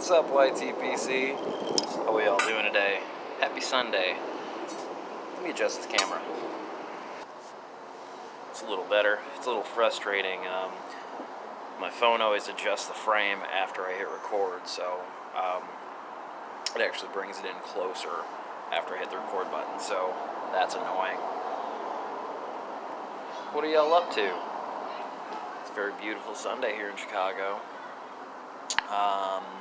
What's up, YTPC? How we all doing today? Happy Sunday. Let me adjust this camera. It's a little better. It's a little frustrating. My phone always adjusts the frame after I hit record, so it actually brings it in closer after I hit the record button, so that's annoying. What are y'all up to? It's a very beautiful Sunday here in Chicago.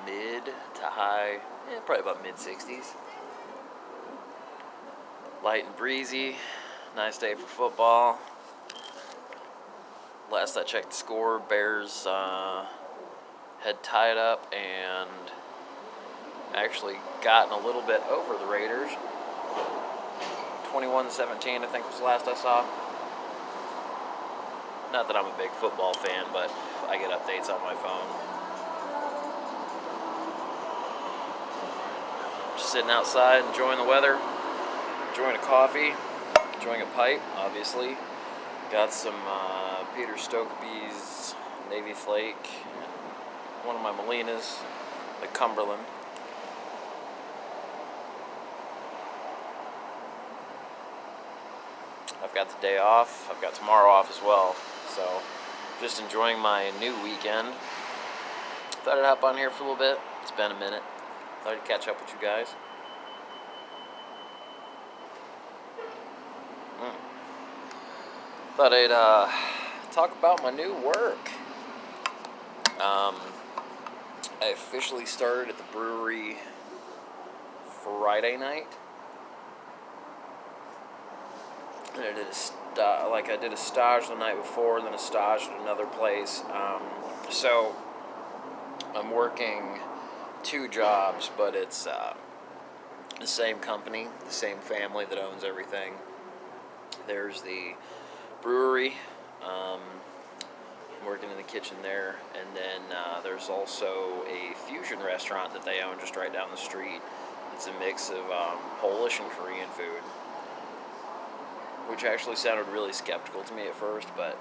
Mid to high, probably about mid-60s. Light and breezy. Nice day for football. Last I checked the score, Bears had tied up and actually gotten a little bit over the Raiders. 21-17, I think was the last I saw. Not that I'm a big football fan, but I get updates on my phone. Just sitting outside, enjoying the weather, enjoying a coffee, enjoying a pipe, obviously. Got some Peter Stokeby's Navy Flake, and one of my Molinas, the Cumberland. I've got the day off. I've got tomorrow off as well. So, just enjoying my new weekend. Thought I'd hop on here for a little bit. It's been a minute. Thought I'd catch up with you guys. Thought I'd talk about my new work. I officially started at the brewery Friday night. And I did a stage the night before, and then a stage at another place. So I'm working 2 jobs, but it's the same company, the same family that owns everything. There's the brewery. I'm working in the kitchen there, and then there's also a fusion restaurant that they own just right down the street. It's a mix of Polish and Korean food, which actually sounded really skeptical to me at first, but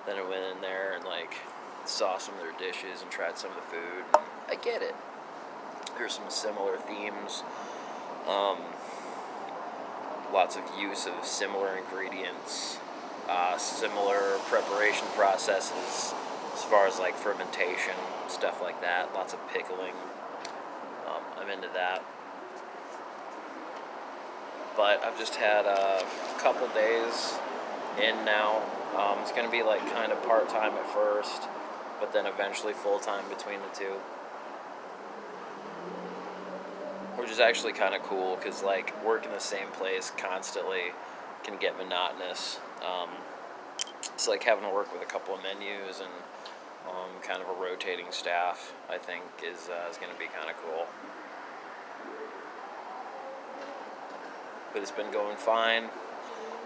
then I went in there and saw some of their dishes and tried some of the food. I get it. There's some similar themes, lots of use of similar ingredients, similar preparation processes as far as fermentation, stuff like that, lots of pickling. I'm into that. But I've just had a couple days in now. It's going to be kind of part-time at first, but then eventually full-time between the two. Which is actually kind of cool because working the same place constantly can get monotonous. It's like having to work with a couple of menus and kind of a rotating staff, I think is going to be kind of cool. But it's been going fine.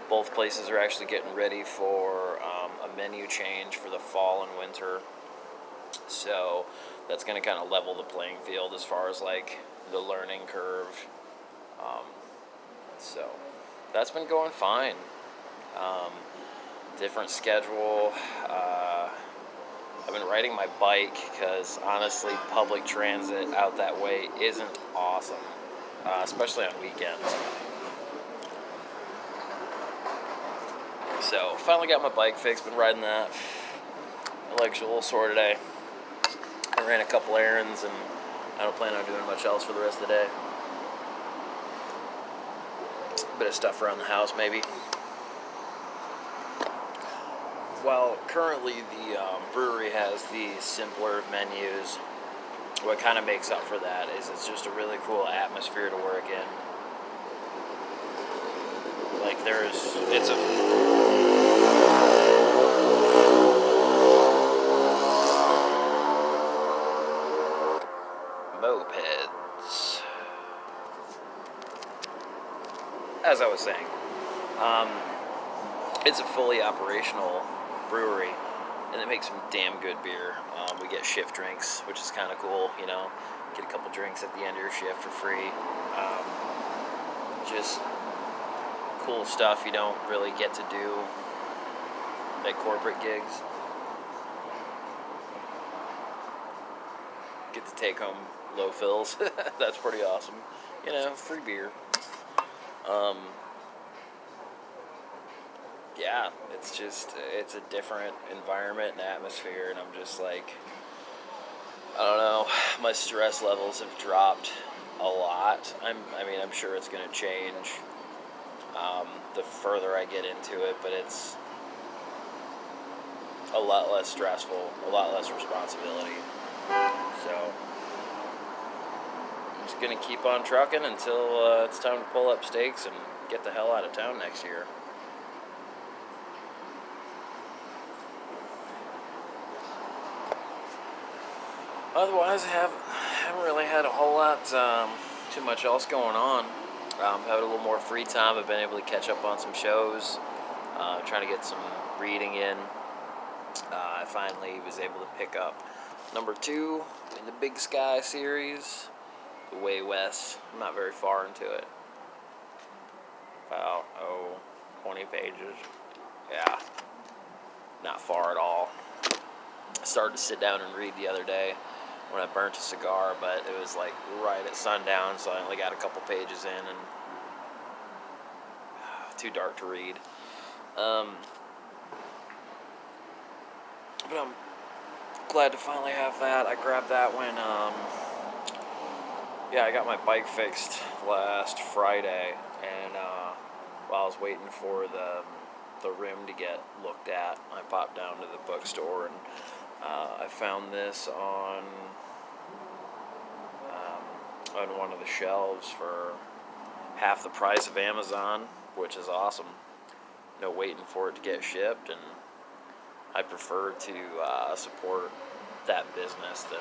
Both places are actually getting ready for a menu change for the fall and winter. So that's going to kind of level the playing field as far as the learning curve. So that's been going fine. Different schedule. I've been riding my bike because honestly public transit out that way isn't awesome, especially on weekends. So, finally got my bike fixed, been riding that. My legs are a little sore today. I ran a couple errands, and I don't plan on doing much else for the rest of the day. Bit of stuff around the house, maybe. While currently the brewery has the simpler menus, what kind of makes up for that is it's just a really cool atmosphere to work in. It's a mopeds. As I was saying, it's a fully operational brewery, and it makes some damn good beer. We get shift drinks, which is kind of cool, Get a couple drinks at the end of your shift for free. Just cool stuff you don't really get to do at corporate gigs. get to take home low fills. That's pretty awesome. You know, free beer. Yeah, it's a different environment and atmosphere, and I'm just like, I don't know, my stress levels have dropped a lot. I'm sure it's going to change the further I get into it, but it's a lot less stressful, a lot less responsibility. So I'm just going to keep on trucking until it's time to pull up stakes and get the hell out of town next year. Otherwise, I haven't really had a whole lot, too much else going on. Having a little more free time. I've been able to catch up on some shows, trying to get some reading in. I finally was able to pick up number 2 in the Big Sky series, The Way West. I'm not very far into it. About, 20 pages. Yeah, not far at all. I started to sit down and read the other day when I burnt a cigar, but it was like right at sundown, so I only got a couple pages in, and too dark to read. But I'm glad to finally have that. I grabbed that when, I got my bike fixed last Friday, and while I was waiting for the rim to get looked at, I popped down to the bookstore, and I found this on one of the shelves for half the price of Amazon, which is awesome. No waiting for it to get shipped, and I prefer to support that business than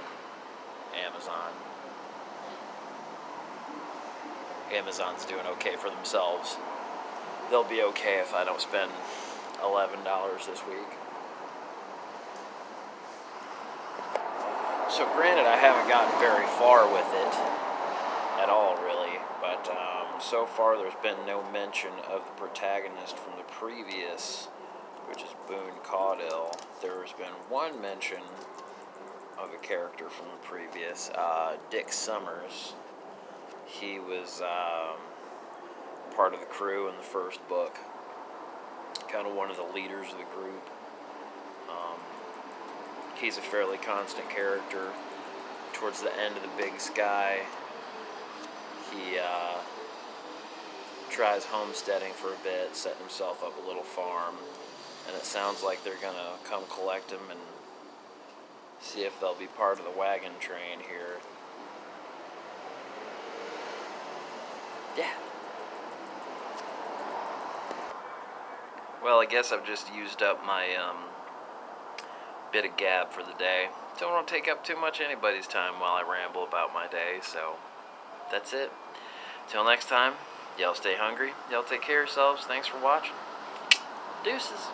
Amazon. Amazon's doing okay for themselves. They'll be okay if I don't spend $11 this week. So granted, I haven't gotten very far with it at all, really, but so far there's been no mention of the protagonist from the previous, which is Boone Caudill. There has been one mention of a character from the previous, Dick Summers. He was part of the crew in the first book, kind of one of the leaders of the group. He's a fairly constant character. Towards the end of the Big Sky, he tries homesteading for a bit, setting himself up a little farm, and it sounds like they're going to come collect him and see if they'll be part of the wagon train here. Yeah. Well, I guess I've just used up my bit of gab for the day. Don't want to take up too much of anybody's time while I ramble about my day, so that's it. Till next time, y'all stay hungry, y'all take care of yourselves. Thanks for watching. Deuces.